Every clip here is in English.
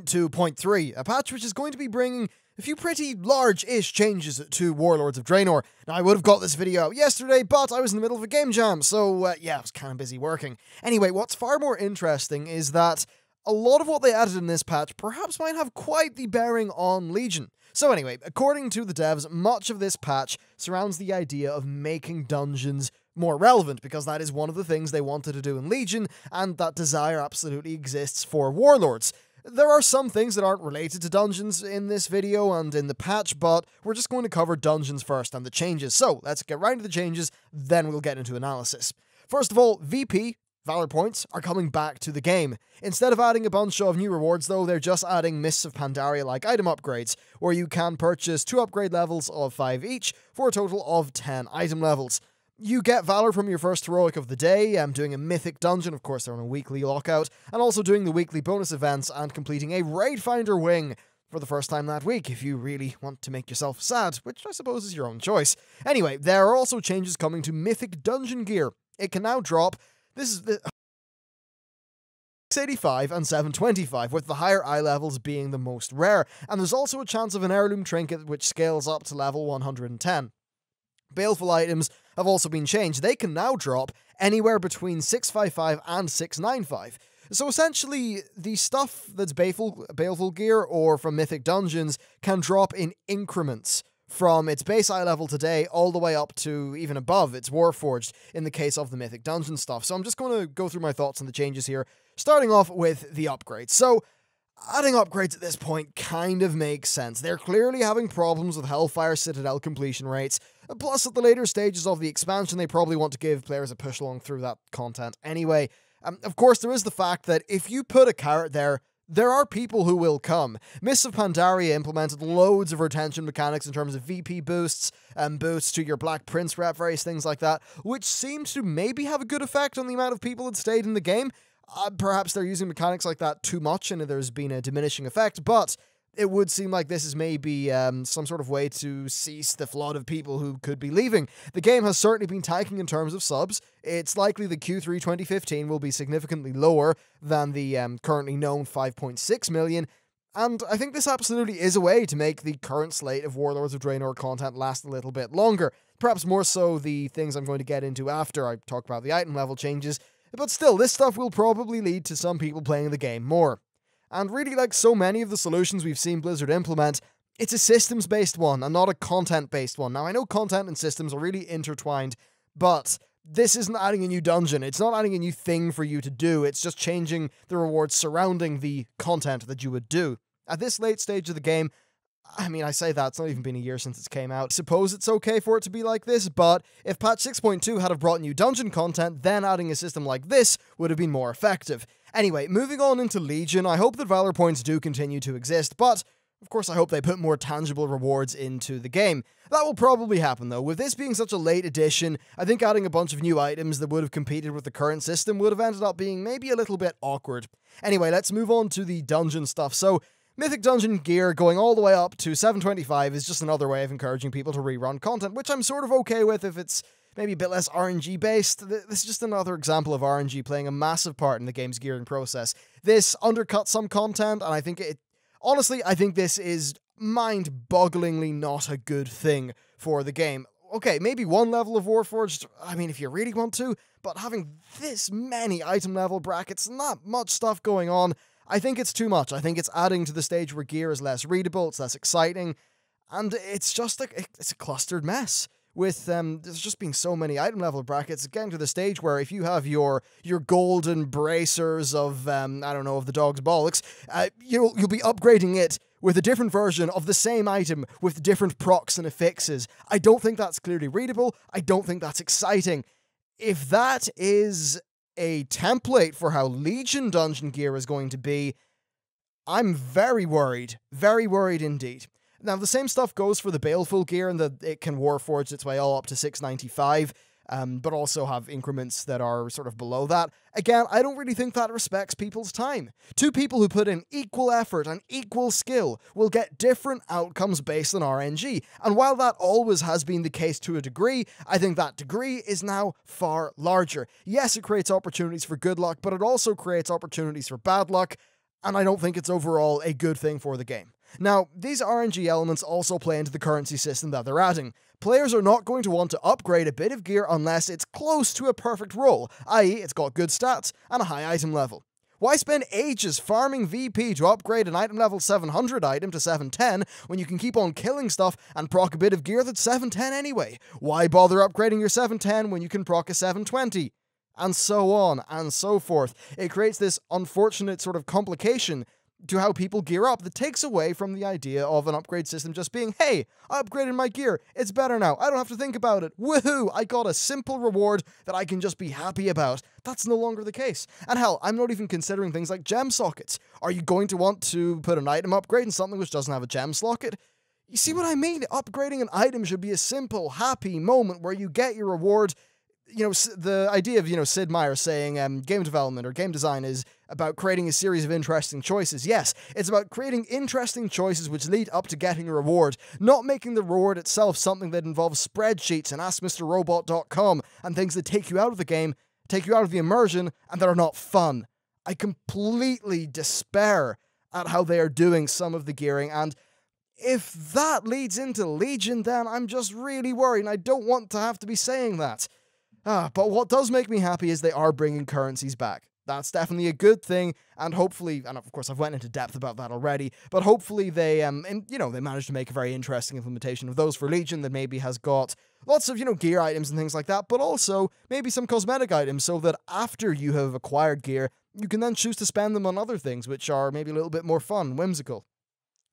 2.3, a patch which is going to be bringing a few pretty large-ish changes to Warlords of Draenor. Now, I would have got this video out yesterday, but I was in the middle of a game jam, so yeah, I was kind of busy working. Anyway, what's far more interesting is that a lot of what they added in this patch perhaps might have quite the bearing on Legion. So anyway, according to the devs, much of this patch surrounds the idea of making dungeons more relevant, because that is one of the things they wanted to do in Legion, and that desire absolutely exists for Warlords. There are some things that aren't related to dungeons in this video and in the patch, but we're just going to cover dungeons first and the changes. So let's get right into the changes, then we'll get into analysis. First of all, VP, Valor points, are coming back to the game. Instead of adding a bunch of new rewards though, they're just adding Mists of Pandaria-like item upgrades, where you can purchase 2 upgrade levels of 5 each for a total of 10 item levels. You get Valor from your first heroic of the day, doing a mythic dungeon, of course they're on a weekly lockout, and also doing the weekly bonus events and completing a Raid Finder wing for the first time that week, if you really want to make yourself sad, which I suppose is your own choice. Anyway, there are also changes coming to mythic dungeon gear. It can now drop, this is 685 and 725, with the higher eye levels being the most rare, and there's also a chance of an heirloom trinket which scales up to level 110. Baleful items have also been changed. They can now drop anywhere between 655 and 695. So essentially, the stuff that's baleful gear or from mythic dungeons can drop in increments from its base eye level today all the way up to even above its Warforged in the case of the mythic dungeon stuff. So I'm just going to go through my thoughts on the changes here, starting off with the upgrades. So adding upgrades at this point kind of makes sense. They're clearly having problems with Hellfire Citadel completion rates, plus at the later stages of the expansion they probably want to give players a push along through that content anyway. Of course, there is the fact that if you put a carrot there are people who will come. Mists of Pandaria implemented loads of retention mechanics in terms of VP boosts, and boosts to your Black Prince rep, various things like that, which seemed to maybe have a good effect on the amount of people that stayed in the game. Perhaps they're using mechanics like that too much and there's been a diminishing effect, but it would seem like this is maybe some sort of way to cease the flood of people who could be leaving. The game has certainly been tanking in terms of subs. It's likely the Q3 2015 will be significantly lower than the currently known 5.6 million, and I think this absolutely is a way to make the current slate of Warlords of Draenor content last a little bit longer. Perhaps more so the things I'm going to get into after I talk about the item level changes, but still, this stuff will probably lead to some people playing the game more. And really, like so many of the solutions we've seen Blizzard implement, it's a systems-based one and not a content-based one. Now, I know content and systems are really intertwined, but this isn't adding a new dungeon. It's not adding a new thing for you to do. It's just changing the rewards surrounding the content that you would do. At this late stage of the game, I mean, I say that, it's not even been a year since it came out. I suppose it's okay for it to be like this, but if patch 6.2 had have brought new dungeon content, then adding a system like this would have been more effective. Anyway, moving on into Legion, I hope that Valor points do continue to exist, but of course I hope they put more tangible rewards into the game. That will probably happen though. With this being such a late addition, I think adding a bunch of new items that would have competed with the current system would have ended up being maybe a little bit awkward. Anyway, let's move on to the dungeon stuff. So, Mythic Dungeon gear going all the way up to 725 is just another way of encouraging people to rerun content, which I'm sort of okay with if it's maybe a bit less RNG based. This is just another example of RNG playing a massive part in the game's gearing process. This undercuts some content, and I think honestly, I think this is mind-bogglingly not a good thing for the game. Okay, maybe one level of Warforged, I mean, if you really want to, but having this many item level brackets, not much stuff going on, I think it's too much. I think it's adding to the stage where gear is less readable, it's less exciting, and it's just it's a clustered mess. With there's just being so many item level brackets, getting to the stage where if you have your golden bracers of I don't know, of the dog's bollocks, you'll be upgrading it with a different version of the same item with different procs and affixes. I don't think that's clearly readable. I don't think that's exciting. If that is a template for how Legion dungeon gear is going to be, I'm very worried indeed. Now, the same stuff goes for the Baleful gear, and that it can Warforge its way all up to 695, but also have increments that are sort of below that. Again, I don't really think that respects people's time. Two people who put in equal effort and equal skill will get different outcomes based on RNG, and while that always has been the case to a degree, I think that degree is now far larger. Yes, it creates opportunities for good luck, but it also creates opportunities for bad luck, and I don't think it's overall a good thing for the game. Now, these RNG elements also play into the currency system that they're adding. Players are not going to want to upgrade a bit of gear unless it's close to a perfect roll, i.e. it's got good stats and a high item level. Why spend ages farming VP to upgrade an item level 700 item to 710 when you can keep on killing stuff and proc a bit of gear that's 710 anyway? Why bother upgrading your 710 when you can proc a 720? And so on and so forth. It creates this unfortunate sort of complication to how people gear up that takes away from the idea of an upgrade system just being, hey, I upgraded my gear, it's better now, I don't have to think about it, woohoo, I got a simple reward that I can just be happy about. That's no longer the case. And hell, I'm not even considering things like gem sockets. Are you going to want to put an item upgrade in something which doesn't have a gem socket? You see what I mean? Upgrading an item should be a simple, happy moment where you get your reward. You know, the idea of, Sid Meier saying game development or game design is about creating a series of interesting choices. Yes, it's about creating interesting choices which lead up to getting a reward, not making the reward itself something that involves spreadsheets and AskMrRobot.com and things that take you out of the game, take you out of the immersion, and that are not fun. I completely despair at how they are doing some of the gearing, and if that leads into Legion, then I'm just really worried, and I don't want to have to be saying that. But what does make me happy is they are bringing currencies back. That's definitely a good thing, and hopefully, and of course I've went into depth about that already, but hopefully they, they managed to make a very interesting implementation of those for Legion that maybe has got lots of, gear items and things like that, but also maybe some cosmetic items so that after you have acquired gear, you can then choose to spend them on other things, which are maybe a little bit more fun, whimsical.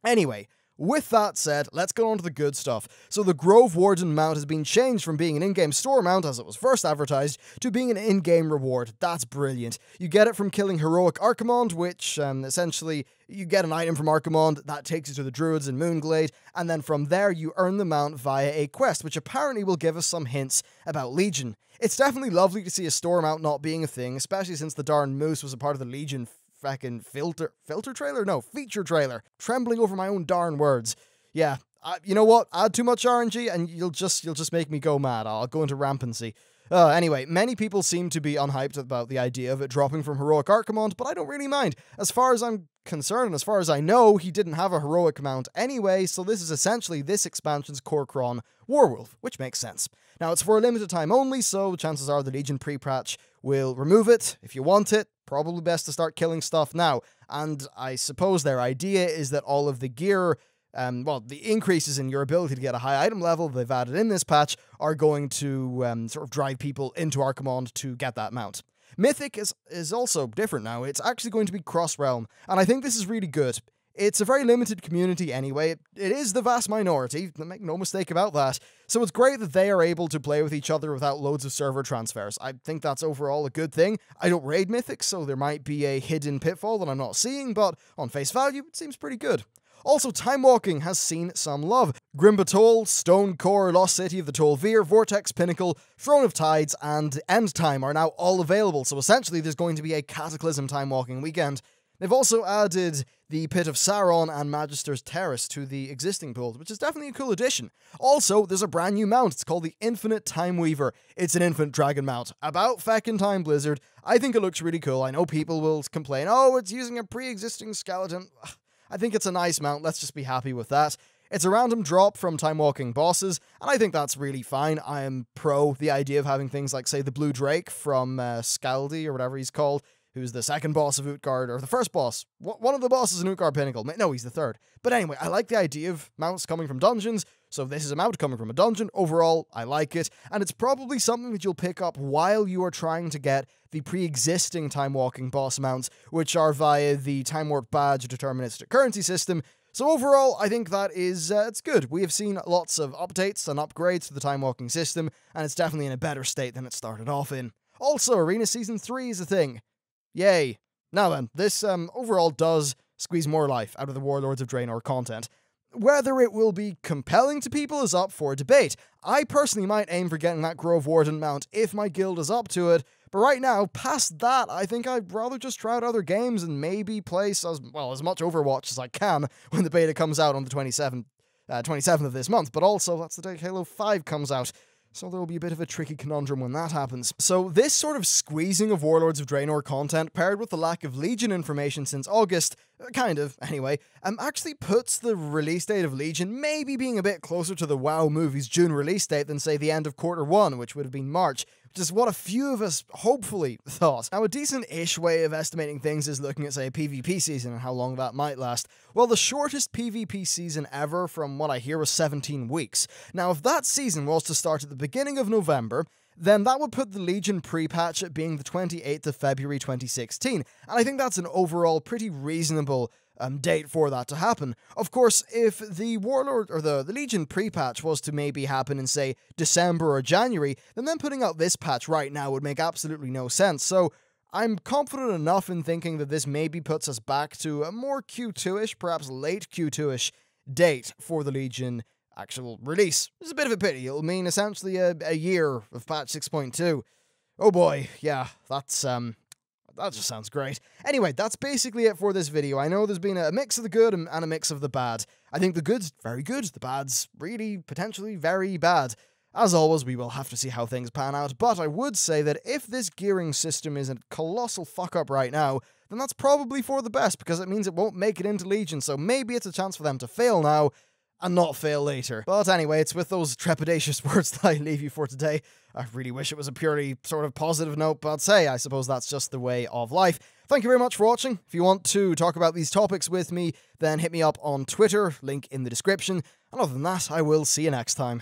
Anyway, with that said, let's go on to the good stuff. So the Grove Warden mount has been changed from being an in-game store mount, as it was first advertised, to being an in-game reward. That's brilliant. You get it from killing Heroic Archimond, which, essentially, you get an item from Archimond, that takes you to the Druids in Moonglade, and then from there you earn the mount via a quest, which apparently will give us some hints about Legion. It's definitely lovely to see a store mount not being a thing, especially since the darn Moose was a part of the Legion fucking filter trailer? No, feature trailer. Trembling over my own darn words. Yeah, you know what? Add too much RNG and you'll just make me go mad. I'll go into rampancy. Anyway, many people seem to be unhyped about the idea of it dropping from Heroic Archimond, but I don't really mind. As far as I'm concerned, and as far as I know, he didn't have a heroic mount anyway, so this is essentially this expansion's Kor'kron Warwolf, which makes sense. Now, it's for a limited time only, so chances are the Legion pre-patch will remove it. If you want it, probably best to start killing stuff now. And I suppose their idea is that all of the gear, the increases in your ability to get a high item level they've added in this patch are going to sort of drive people into Archimond to get that mount. Mythic is also different now. It's actually going to be cross-realm, and I think this is really good. It's a very limited community anyway. It is the vast minority, make no mistake about that. So it's great that they are able to play with each other without loads of server transfers. I think that's overall a good thing. I don't raid Mythic, so there might be a hidden pitfall that I'm not seeing, but on face value, it seems pretty good. Also, Time Walking has seen some love. Grimbatol, Stone Core, Lost City of the Tol'vir, Vortex Pinnacle, Throne of Tides, and End Time are now all available, so essentially there's going to be a Cataclysm Time Walking weekend. They've also added the Pit of Sauron and Magister's Terrace to the existing pools, which is definitely a cool addition. Also, there's a brand new mount. It's called the Infinite Time Weaver. It's an infinite dragon mount. About feckin' time, Blizzard. I think it looks really cool. I know people will complain, oh, it's using a pre-existing skeleton. I think it's a nice mount. Let's just be happy with that. It's a random drop from Time Walking bosses, and I think that's really fine. I am pro the idea of having things like, say, the Blue Drake from Scaldi, or whatever he's called, who's the second boss of Utgard, or the first boss. One of the bosses in Utgard Pinnacle. No, he's the third. But anyway, I like the idea of mounts coming from dungeons, so this is a mount coming from a dungeon. Overall, I like it, and it's probably something that you'll pick up while you are trying to get the pre-existing Time Walking boss mounts, which are via the Time Warp Badge deterministic currency system. So overall, I think that is, it's good. We have seen lots of updates and upgrades to the Time Walking system, and it's definitely in a better state than it started off in. Also, Arena Season 3 is a thing. Yay. Now then, this overall does squeeze more life out of the Warlords of Draenor content. Whether it will be compelling to people is up for debate. I personally might aim for getting that Grove Warden mount if my guild is up to it, but right now, past that, I think I'd rather just try out other games and maybe play as much Overwatch as I can when the beta comes out on the 27th of this month, but also that's the day Halo 5 comes out. So there will be a bit of a tricky conundrum when that happens. So this sort of squeezing of Warlords of Draenor content, paired with the lack of Legion information since August, kind of, anyway, actually puts the release date of Legion maybe being a bit closer to the WoW movie's June release date than, say, the end of Q1, which would have been March, which is what a few of us hopefully thought. Now, a decent-ish way of estimating things is looking at, say, a PvP season and how long that might last. Well, the shortest PvP season ever, from what I hear, was 17 weeks. Now, if that season was to start at the beginning of November, then that would put the Legion pre-patch at being the 28th of February 2016, and I think that's an overall pretty reasonable date for that to happen. Of course, if the Warlord or the Legion pre-patch was to maybe happen in, say, December or January, then them putting out this patch right now would make absolutely no sense. So I'm confident enough in thinking that this maybe puts us back to a more Q2-ish, perhaps late Q2-ish date for the Legion actual release. It's a bit of a pity. It'll mean essentially a year of patch 6.2. Oh boy, yeah, that just sounds great. Anyway, that's basically it for this video. I know there's been a mix of the good and a mix of the bad. I think the good's very good, the bad's really potentially very bad. As always, we will have to see how things pan out, but I would say that if this gearing system is a colossal fuck-up right now, then that's probably for the best, because it means it won't make it into Legion, so maybe it's a chance for them to fail now, and not fail later. But anyway, it's with those trepidatious words that I leave you for today. I really wish it was a purely sort of positive note, but hey, I suppose that's just the way of life. Thank you very much for watching. If you want to talk about these topics with me, then hit me up on Twitter, link in the description. And other than that, I will see you next time.